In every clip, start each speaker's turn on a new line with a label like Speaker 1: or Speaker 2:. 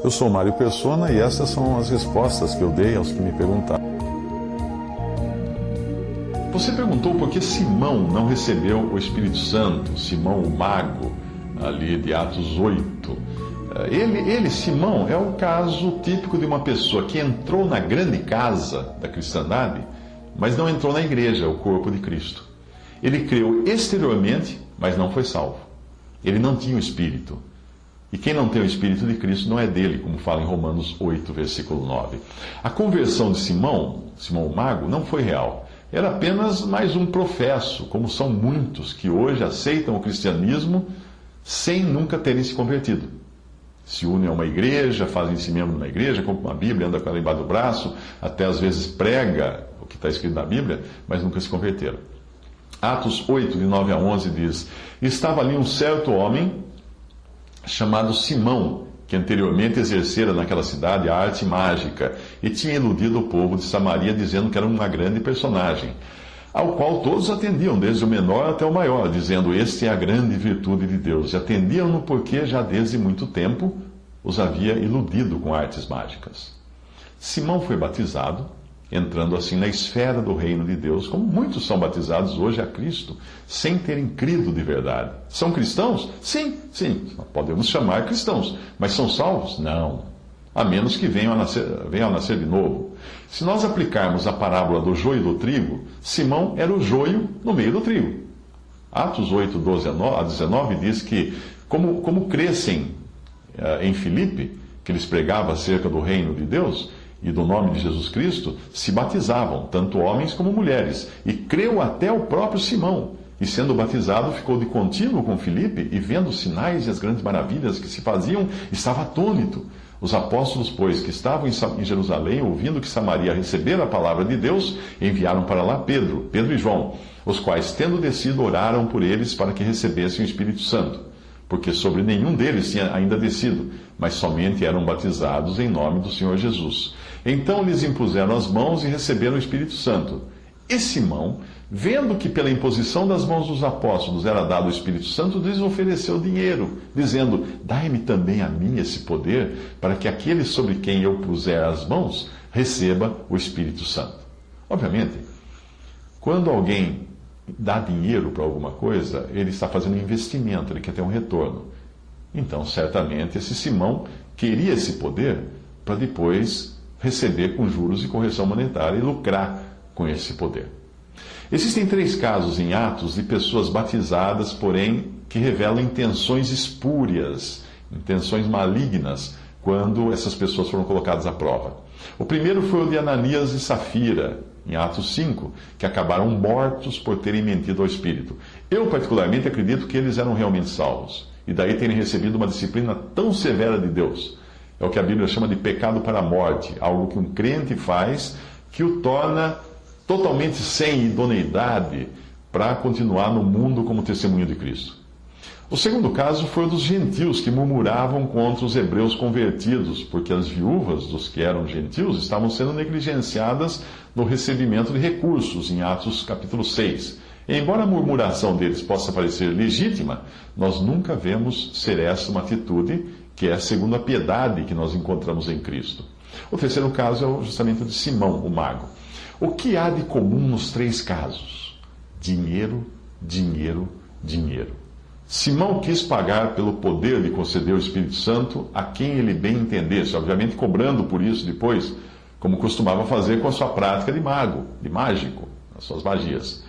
Speaker 1: Eu sou Mário Persona e essas são as respostas que eu dei aos que me perguntaram. Você perguntou por que Simão não recebeu o Espírito Santo, Simão o mago, ali de Atos 8. Simão, é o caso típico de uma pessoa que entrou na grande casa da cristandade, mas não entrou na igreja, o corpo de Cristo. Ele creu exteriormente, mas não foi salvo. Ele não tinha o Espírito. E quem não tem o Espírito de Cristo não é dele, como fala em Romanos 8, versículo 9. A conversão de Simão o mago, não foi real. Era apenas mais um professo, como são muitos que hoje aceitam o cristianismo sem nunca terem se convertido. Se unem a uma igreja, fazem-se membro na igreja, compram uma Bíblia, andam com ela embaixo do braço, até às vezes prega o que está escrito na Bíblia, mas nunca se converteram. Atos 8, de 9 a 11 diz: Estava ali um certo homem chamado Simão, que anteriormente exercera naquela cidade a arte mágica e tinha iludido o povo de Samaria dizendo que era uma grande personagem, ao qual todos atendiam, desde o menor até o maior, dizendo: Este é a grande virtude de Deus. E atendiam-no porque já desde muito tempo os havia iludido com artes mágicas. Simão foi batizado, entrando assim na esfera do reino de Deus, como muitos são batizados hoje a Cristo, sem terem crido de verdade. São cristãos? Sim, podemos chamar cristãos, mas são salvos? Não, a menos que venham a nascer de novo. Se nós aplicarmos a parábola do joio e do trigo, Simão era o joio no meio do trigo. Atos 8, 12 a 19 diz que, como crescem em Filipe, que eles pregavam acerca do reino de Deus e do nome de Jesus Cristo, se batizavam, tanto homens como mulheres. E creu até o próprio Simão. E sendo batizado, ficou de contínuo com Filipe, e vendo os sinais e as grandes maravilhas que se faziam, estava atônito. Os apóstolos, pois, que estavam em Jerusalém, ouvindo que Samaria recebera a palavra de Deus, enviaram para lá Pedro e João, os quais, tendo descido, oraram por eles para que recebessem o Espírito Santo, porque sobre nenhum deles tinha ainda descido, mas somente eram batizados em nome do Senhor Jesus. Então lhes impuseram as mãos e receberam o Espírito Santo. E Simão, vendo que pela imposição das mãos dos apóstolos era dado o Espírito Santo, lhes ofereceu dinheiro, dizendo: Dai-me também a mim esse poder, para que aquele sobre quem eu puser as mãos receba o Espírito Santo. Obviamente, quando alguém dá dinheiro para alguma coisa, ele está fazendo um investimento, ele quer ter um retorno. Então, certamente, esse Simão queria esse poder para depois receber com juros e correção monetária e lucrar com esse poder. Existem 3 casos em Atos de pessoas batizadas, porém, que revelam intenções espúrias, intenções malignas, quando essas pessoas foram colocadas à prova. O primeiro foi o de Ananias e Safira, em Atos 5, que acabaram mortos por terem mentido ao Espírito. Eu, particularmente, acredito que eles eram realmente salvos, e daí terem recebido uma disciplina tão severa de Deus. É o que a Bíblia chama de pecado para a morte, algo que um crente faz que o torna totalmente sem idoneidade para continuar no mundo como testemunho de Cristo. O segundo caso foi o dos gentios que murmuravam contra os hebreus convertidos, porque as viúvas dos que eram gentios estavam sendo negligenciadas no recebimento de recursos, em Atos capítulo 6. E embora a murmuração deles possa parecer legítima, nós nunca vemos ser essa uma atitude que é segundo a piedade que nós encontramos em Cristo. O terceiro caso é justamente o de Simão, o mago. O que há de comum nos 3 casos? Dinheiro, dinheiro, dinheiro. Simão quis pagar pelo poder de conceder o Espírito Santo a quem ele bem entendesse, obviamente cobrando por isso depois, como costumava fazer com a sua prática de mágico, as suas magias.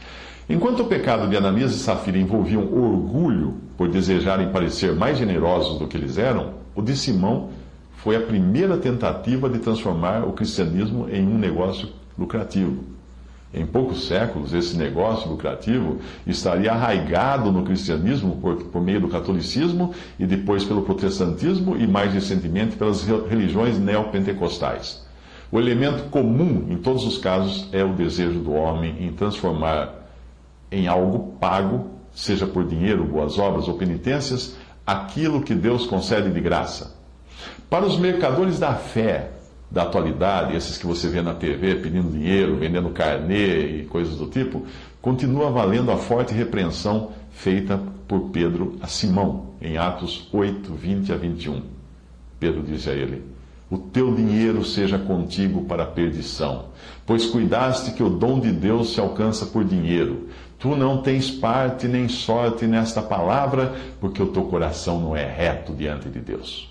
Speaker 1: Enquanto o pecado de Ananias e Safira envolviam orgulho por desejarem parecer mais generosos do que eles eram, o de Simão foi a primeira tentativa de transformar o cristianismo em um negócio lucrativo. Em poucos séculos, esse negócio lucrativo estaria arraigado no cristianismo por meio do catolicismo e depois pelo protestantismo e mais recentemente pelas religiões neopentecostais. O elemento comum em todos os casos é o desejo do homem em transformar em algo pago, seja por dinheiro, boas obras ou penitências, aquilo que Deus concede de graça. Para os mercadores da fé da atualidade, esses que você vê na TV pedindo dinheiro, vendendo carnê e coisas do tipo, continua valendo a forte repreensão feita por Pedro a Simão, em Atos 8, 20 a 21. Pedro disse a ele: o teu dinheiro seja contigo para a perdição, pois cuidaste que o dom de Deus se alcança por dinheiro. Tu não tens parte nem sorte nesta palavra, porque o teu coração não é reto diante de Deus.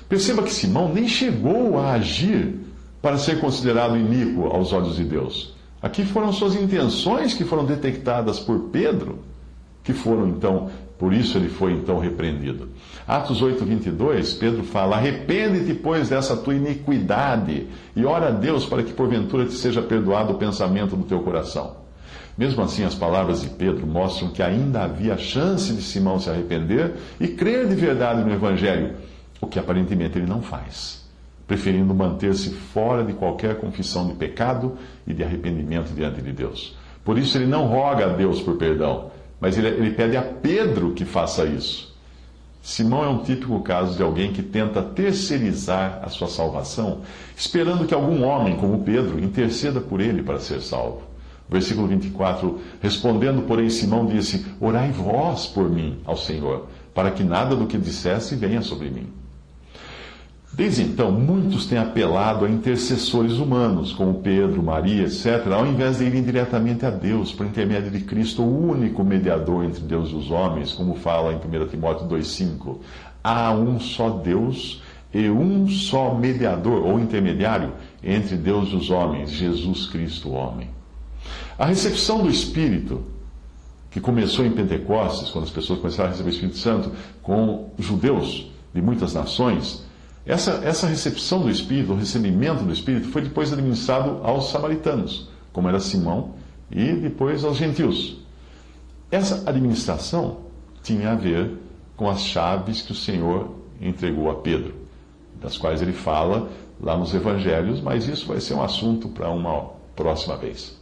Speaker 1: Perceba que Simão nem chegou a agir para ser considerado iníquo aos olhos de Deus. Aqui foram suas intenções que foram detectadas por Pedro, que foram então, por isso ele foi então repreendido. Atos 8, 22, Pedro fala: arrepende-te, pois, dessa tua iniquidade, e ora a Deus para que porventura te seja perdoado o pensamento do teu coração. Mesmo assim, as palavras de Pedro mostram que ainda havia chance de Simão se arrepender e crer de verdade no Evangelho, o que aparentemente ele não faz, preferindo manter-se fora de qualquer confissão de pecado e de arrependimento diante de Deus. Por isso ele não roga a Deus por perdão, mas ele pede a Pedro que faça isso. Simão é um típico caso de alguém que tenta terceirizar a sua salvação, esperando que algum homem, como Pedro, interceda por ele para ser salvo. Versículo 24: respondendo, porém, Simão disse: orai vós por mim ao Senhor, para que nada do que dissesse venha sobre mim. Desde então, muitos têm apelado a intercessores humanos, como Pedro, Maria, etc., ao invés de irem diretamente a Deus, por intermédio de Cristo, o único mediador entre Deus e os homens, como fala em 1 Timóteo 2,5. Há um só Deus e um só mediador, ou intermediário, entre Deus e os homens, Jesus Cristo, o homem. A recepção do Espírito, que começou em Pentecostes, quando as pessoas começaram a receber o Espírito Santo, com judeus de muitas nações, essa recepção do Espírito, o recebimento do Espírito, foi depois administrado aos samaritanos, como era Simão, e depois aos gentios. Essa administração tinha a ver com as chaves que o Senhor entregou a Pedro, das quais ele fala lá nos Evangelhos, mas isso vai ser um assunto para uma próxima vez.